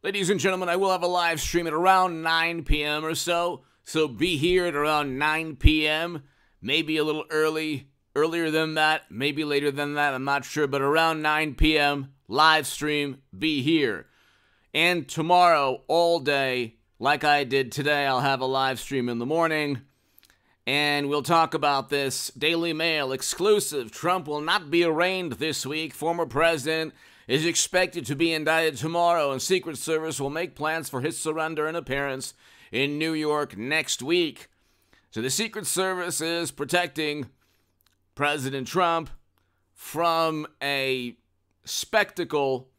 Ladies and gentlemen, I will have a live stream at around 9 p.m. or so. So be here at around 9 p.m. Maybe a little earlier than that, maybe later than that, I'm not sure. But around 9 p.m., live stream, be here. And tomorrow, all day, like I did today, I'll have a live stream in the morning. And we'll talk about this. Daily Mail exclusive. Trump will not be arraigned this week. Former president is expected to be indicted tomorrow, and Secret Service will make plans for his surrender and appearance in New York next week. So the Secret Service is protecting President Trump from a spectacle.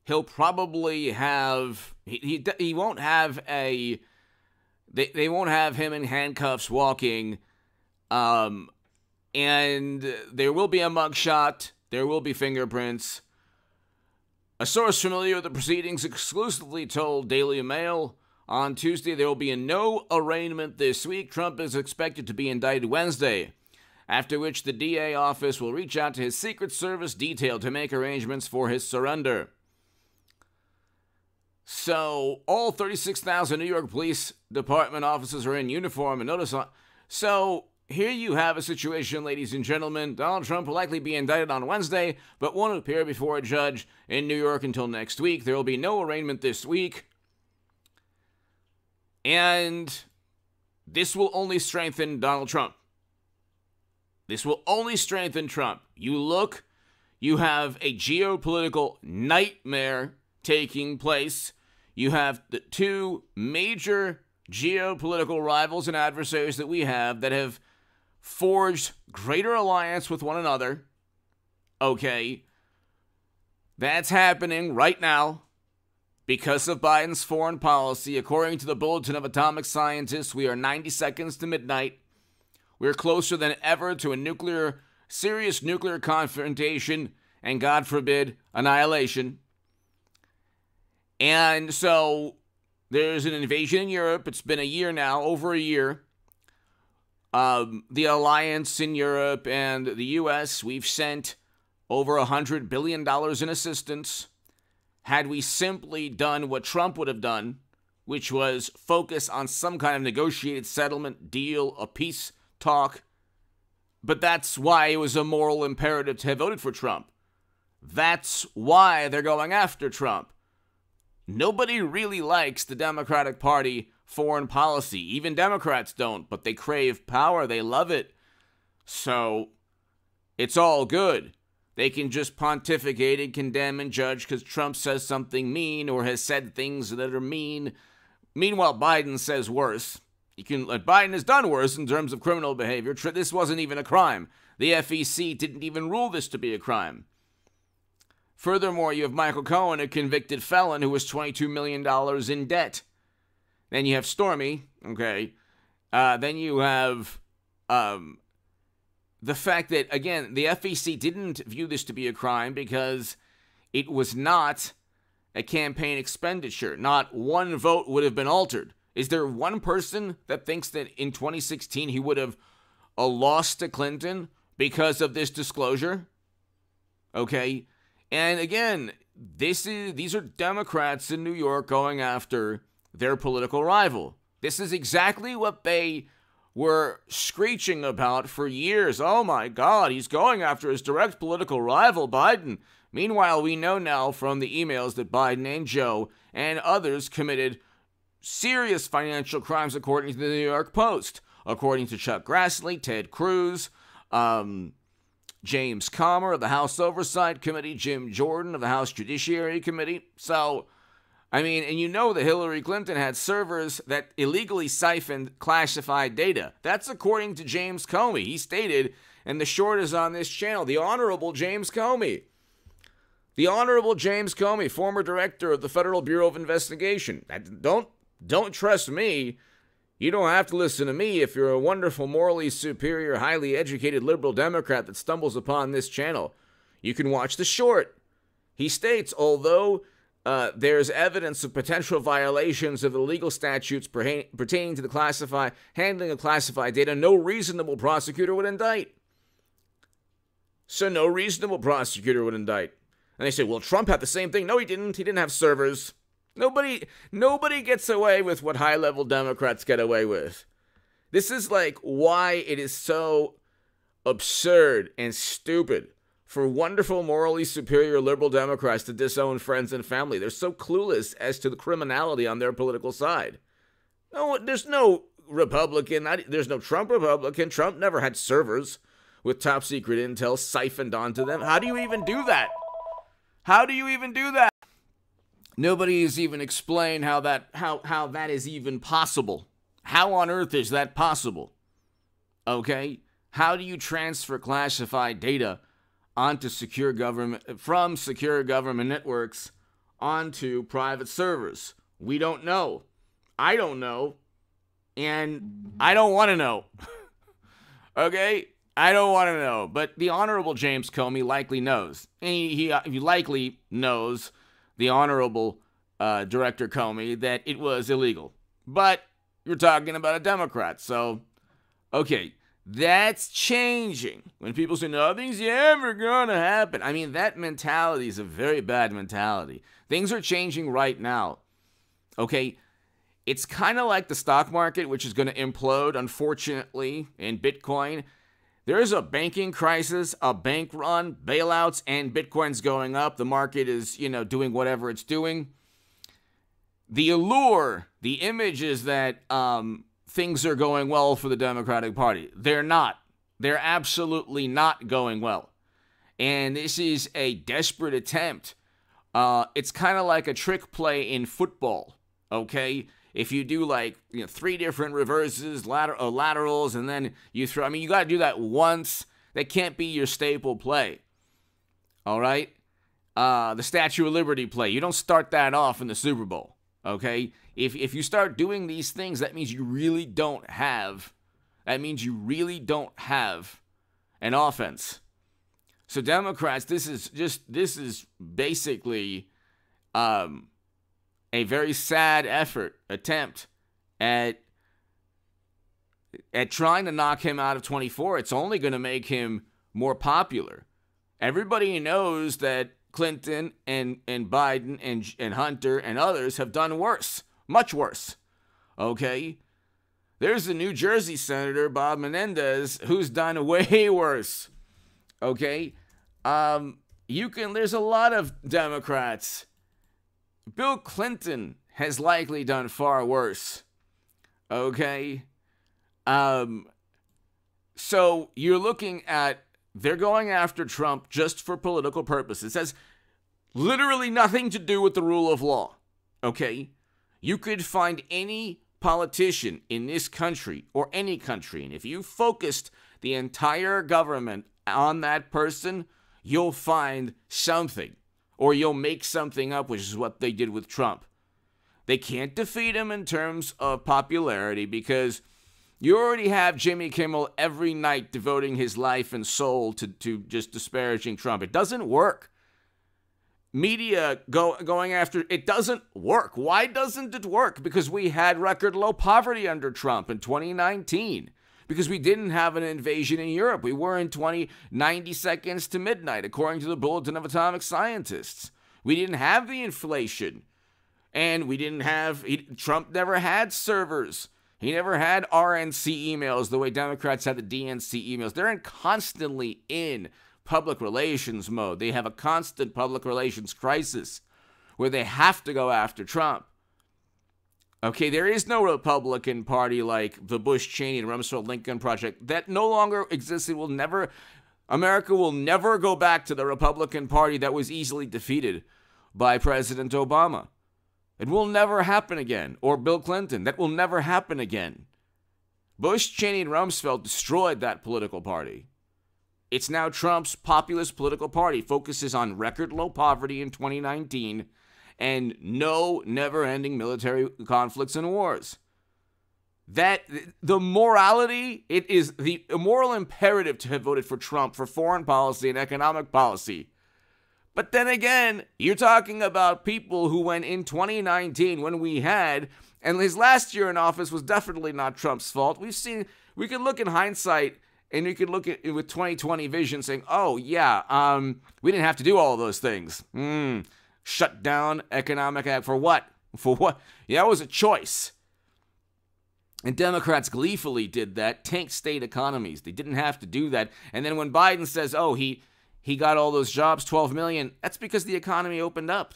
He'll probably have, he won't have a, they won't have him in handcuffs walking, and there will be a mugshot, there will be fingerprints. A source familiar with the proceedings exclusively told Daily Mail on Tuesday there will be no arraignment this week. Trump is expected to be indicted Wednesday, after which the DA office will reach out to his Secret Service detail to make arrangements for his surrender. So, all 36,000 New York Police Department officers are in uniform, and notice so here you have a situation, ladies and gentlemen. Donald Trump will likely be indicted on Wednesday, but won't appear before a judge in New York until next week. There will be no arraignment this week. And this will only strengthen Donald Trump. This will only strengthen Trump. You have a geopolitical nightmare taking place. You have the two major geopolitical rivals and adversaries that we have that have forged greater alliance with one another. Okay. That's happening right now because of Biden's foreign policy. According to the Bulletin of Atomic Scientists, we are 90 seconds to midnight. We're closer than ever to a serious nuclear confrontation and, God forbid, annihilation. And so there's an invasion in Europe. It's been a year now, over a year. The alliance in Europe and the U.S., we've sent over $100 billion in assistance. Had we simply done what Trump would have done, which was focus on some kind of negotiated settlement, deal, a peace talk, but that's why it was a moral imperative to have voted for Trump. That's why they're going after Trump. Nobody really likes the Democratic Party foreign policy. Even Democrats don't, but they crave power. They love it. So it's all good. They can just pontificate and condemn and judge because Trump says something mean or has said things that are mean. Meanwhile, Biden says worse. Biden has done worse in terms of criminal behavior. This wasn't even a crime. The FEC didn't even rule this to be a crime. Furthermore, you have Michael Cohen, a convicted felon who was $22 million in debt. Then you have Stormy, okay. Then you have the fact that, again, the FEC didn't view this to be a crime because it was not a campaign expenditure. Not one vote would have been altered. Is there one person that thinks that in 2016 he would have lost to Clinton because of this disclosure? Okay. And again, these are Democrats in New York going after their political rival. This is exactly what they were screeching about for years. Oh my God, he's going after his direct political rival, Biden. Meanwhile, we know now from the emails that Biden and Joe and others committed serious financial crimes according to the New York Post. According to Chuck Grassley, Ted Cruz, James Comer of the House Oversight Committee, Jim Jordan of the House Judiciary Committee. So, I mean, and you know that Hillary Clinton had servers that illegally siphoned classified data. That's according to James Comey. He stated, and the short is on this channel, the Honorable James Comey. The Honorable James Comey, former director of the Federal Bureau of Investigation. Don't trust me. You don't have to listen to me if you're a wonderful, morally superior, highly educated liberal Democrat that stumbles upon this channel. You can watch the short. He states, although there's evidence of potential violations of the legal statutes pertaining to the handling of classified data, no reasonable prosecutor would indict. So no reasonable prosecutor would indict. And they say, well, Trump had the same thing. No, he didn't. He didn't have servers. Nobody gets away with what high-level Democrats get away with. This is like why it is so absurd and stupid for wonderful, morally superior liberal Democrats to disown friends and family. They're so clueless as to the criminality on their political side. No, there's no Republican. There's no Trump Republican. Trump never had servers with top secret intel siphoned onto them. How do you even do that? How do you even do that? Nobody has even explained how that is even possible. How on earth is that possible? Okay? How do you transfer classified data onto secure government from secure government networks onto private servers? We don't know. I don't know. And I don't want to know. Okay? I don't want to know. But the Honorable James Comey likely knows. He likely knows, the Honorable Director Comey, that it was illegal. But you're talking about a Democrat. So, okay, that's changing. When people say nothing's ever going to happen. I mean, that mentality is a very bad mentality. Things are changing right now. Okay? It's kind of like the stock market, which is going to implode, unfortunately, in Bitcoin. There is a banking crisis, a bank run, bailouts, and Bitcoin's going up. The market is, doing whatever it's doing. The allure, the image is that things are going well for the Democratic Party. They're not. They're absolutely not going well. And this is a desperate attempt. It's kind of like a trick play in football, okay? If you do 3 different reverses, laterals, and then you throw, you got to do that once. That can't be your staple play. All right? The Statue of Liberty play. You don't start that off in the Super Bowl. Okay? If you start doing these things, that means you really don't have an offense. So Democrats, this is basically a very sad attempt at trying to knock him out of 24. It's only going to make him more popular. Everybody knows that Clinton and Biden and Hunter and others have done worse, much worse. Okay? There's the New Jersey Senator, Bob Menendez, who's done way worse. Okay? There's a lot of Democrats. Bill Clinton has likely done far worse. Okay? So you're looking at, they're going after Trump just for political purposes. It has literally nothing to do with the rule of law. Okay? You could find any politician in this country or any country, and if you focused the entire government on that person, you'll find something. Or you'll make something up, which is what they did with Trump. They can't defeat him in terms of popularity because you already have Jimmy Kimmel every night devoting his life and soul to just disparaging Trump. It doesn't work. Media going after it doesn't work. Why doesn't it work? Because we had record low poverty under Trump in 2019. Because we didn't have an invasion in Europe. We were in 90 seconds to midnight, according to the Bulletin of Atomic Scientists. We didn't have the inflation. And Trump never had servers. He never had RNC emails the way Democrats had the DNC emails. They're constantly in public relations mode. They have a constant public relations crisis where they have to go after Trump. Okay, there is no Republican Party like the Bush-Cheney and Rumsfeld-Lincoln Project. That no longer exists. America will never go back to the Republican Party that was easily defeated by President Obama. It will never happen again. Or Bill Clinton. That will never happen again. Bush, Cheney, and Rumsfeld destroyed that political party. It's now Trump's populist political party. Focuses on record low poverty in 2019 and no never-ending military conflicts and wars. That the morality, it is the moral imperative to have voted for Trump for foreign policy and economic policy. But then again, you're talking about people who went in 2019 when we had, and his last year in office was definitely not Trump's fault. We could look in hindsight and we could look at it with 2020 vision saying, oh yeah, we didn't have to do all of those things. Shut down economic act for what? For what? Yeah, that was a choice. And Democrats gleefully did that, tanked state economies. They didn't have to do that. And then when Biden says, oh, he got all those jobs, 12 million, that's because the economy opened up.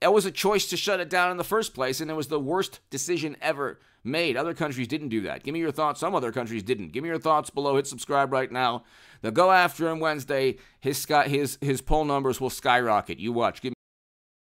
It was a choice to shut it down in the first place, and it was the worst decision ever made. Other countries didn't do that. Give me your thoughts. Some other countries didn't. Give me your thoughts below. Hit subscribe right now. They'll go after him Wednesday. His poll numbers will skyrocket. You watch.